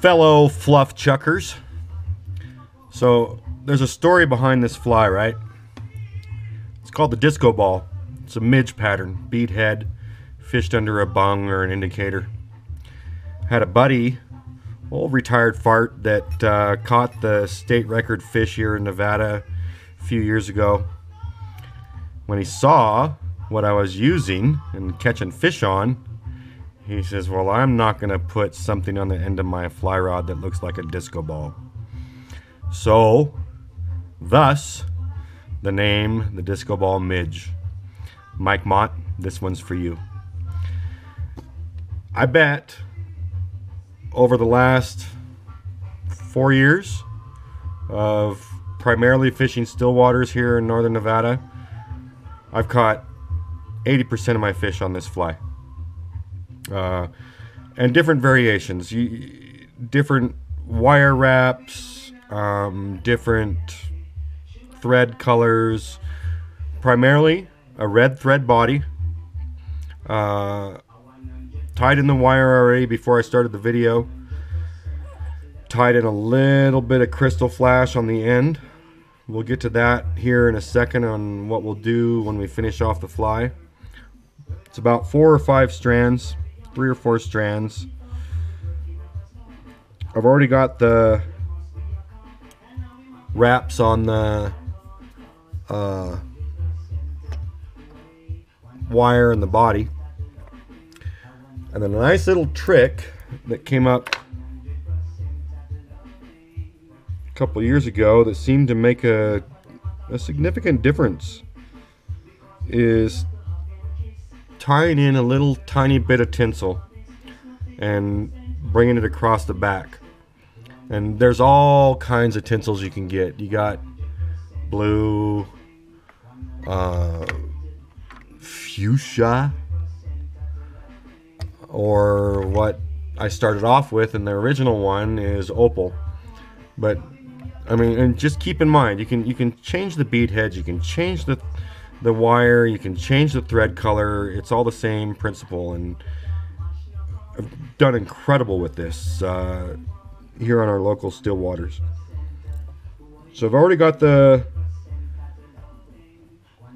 Fellow fluff chuckers. So there's a story behind this fly, right? It's called the disco ball. It's a midge pattern, bead head, fished under a bung or an indicator. Had a buddy, old retired fart, that caught the state record fish here in Nevada a few years ago. When he saw what I was using and catching fish on, he says, well, I'm not going to put something on the end of my fly rod that looks like a disco ball. So, thus, the name, the disco ball midge. Mike Mott, this one's for you. I bet over the last 4 years of primarily fishing still waters here in northern Nevada, I've caught 80% of my fish on this fly. And different variations, different wire wraps, different thread colors, primarily a red thread body, tied in the wire already before I started the video, tied in a little bit of crystal flash on the end. We'll get to that here in a second on what we'll do when we finish off the fly. It's about 4 or 5 strands, 3 or 4 strands. I've already got the wraps on the wire and the body. And then a nice little trick that came up a couple years ago that seemed to make a significant difference is tying in a little tiny bit of tinsel and bringing it across the back. And there's all kinds of tinsels you can get. You got blue, fuchsia, or what I started off with in the original one is opal. But I mean, and just keep in mind, you can change the bead heads, you can change the wire, you can change the thread color. It's all the same principle, and I've done incredible with this here on our local still waters. So I've already got the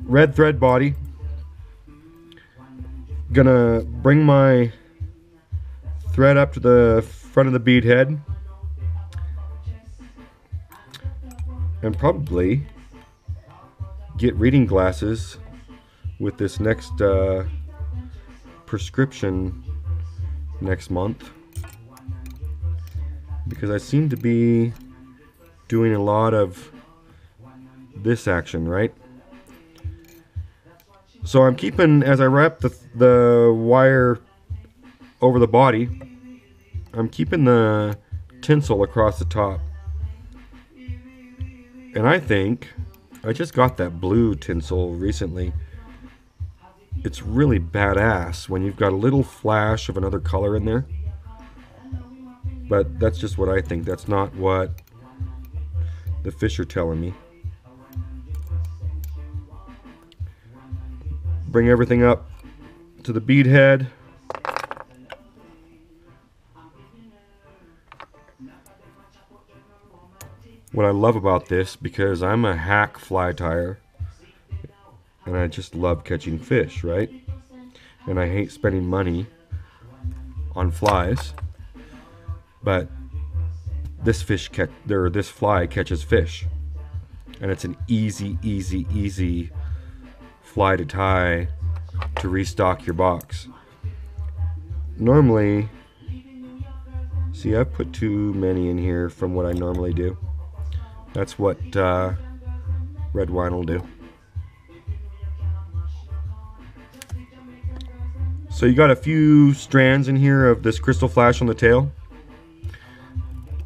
red thread body. Gonna bring my thread up to the front of the bead head and probably get reading glasses with this next prescription next month, because I seem to be doing a lot of this action, right? So I'm keeping, as I wrap the wire over the body, I'm keeping the tinsel across the top. And I think I just got that blue tinsel recently. It's really badass when you've got a little flash of another color in there. But that's just what I think. That's not what the fish are telling me. Bring everything up to the bead head. What I love about this, because I'm a hack fly tyer and I just love catching fish, right? And I hate spending money on flies, but this fly catches fish, and it's an easy fly to tie to restock your box. Normally, see, I've put too many in here from what I normally do. That's what red wine will do. So you got a few strands in here of this crystal flash on the tail.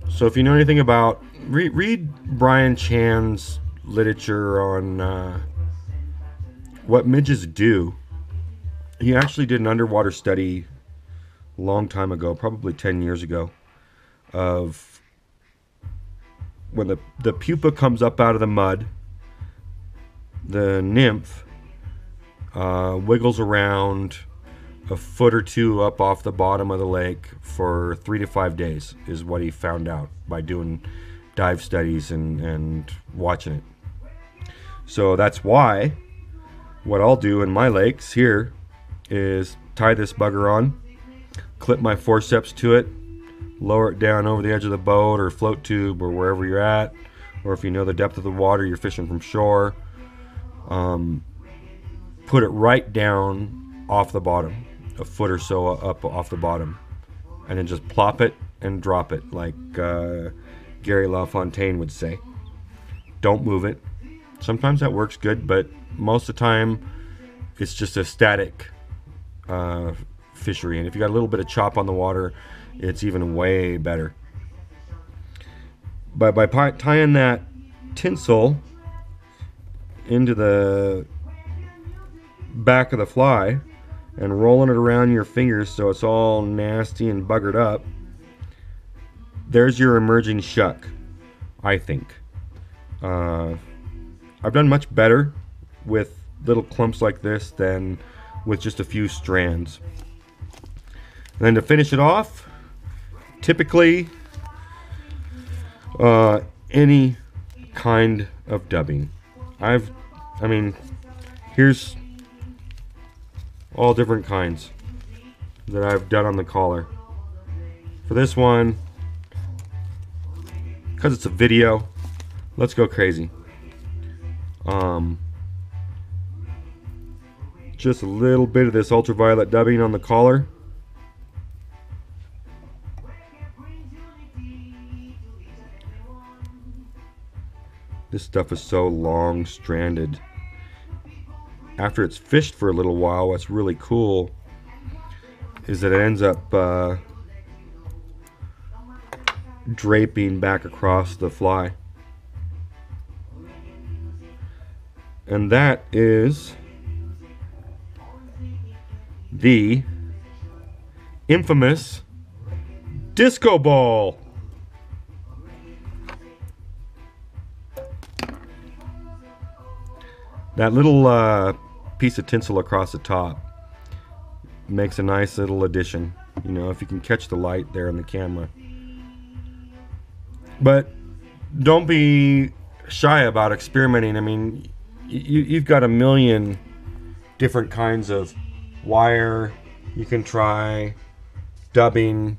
So if you know anything about, read Brian Chan's literature on what midges do. He actually did an underwater study a long time ago, probably 10 years ago, of when the pupa comes up out of the mud, the nymph wiggles around, a foot or two up off the bottom of the lake for 3 to 5 days is what he found out by doing dive studies and watching it. So that's why what I'll do in my lakes here is tie this bugger on, clip my forceps to it, lower it down over the edge of the boat or float tube or wherever you're at, or if you know the depth of the water, you're fishing from shore, put it right down off the bottom, a foot or so up off the bottom, and then just plop it and drop it like Gary LaFontaine would say. Don't move it. Sometimes that works good, but most of the time it's just a static fishery, and if you got a little bit of chop on the water, it's even way better. By tying that tinsel into the back of the fly and rolling it around your fingers so it's all nasty and buggered up, there's your emerging shuck, I think. I've done much better with little clumps like this than with just a few strands. And then to finish it off, typically any kind of dubbing. I mean, here's all different kinds that I've done on the collar. For this one, because it's a video, let's go crazy. Just a little bit of this ultraviolet dubbing on the collar. This stuff is so long stranded. After it's fished for a little while, what's really cool is that it ends up draping back across the fly. And that is the infamous disco ball. That little piece of tinsel across the top makes a nice little addition, you know, if you can catch the light there in the camera. But don't be shy about experimenting. I mean, you've got a million different kinds of wire. You can try dubbing,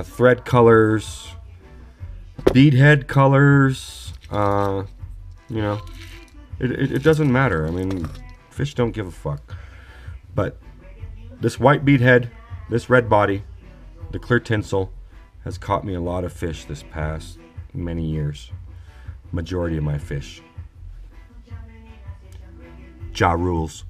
thread colors, bead head colors, you know, it doesn't matter. I mean, fish don't give a fuck. But this white bead head, this red body, the clear tinsel has caught me a lot of fish this past many years. Majority of my fish. Ja rules.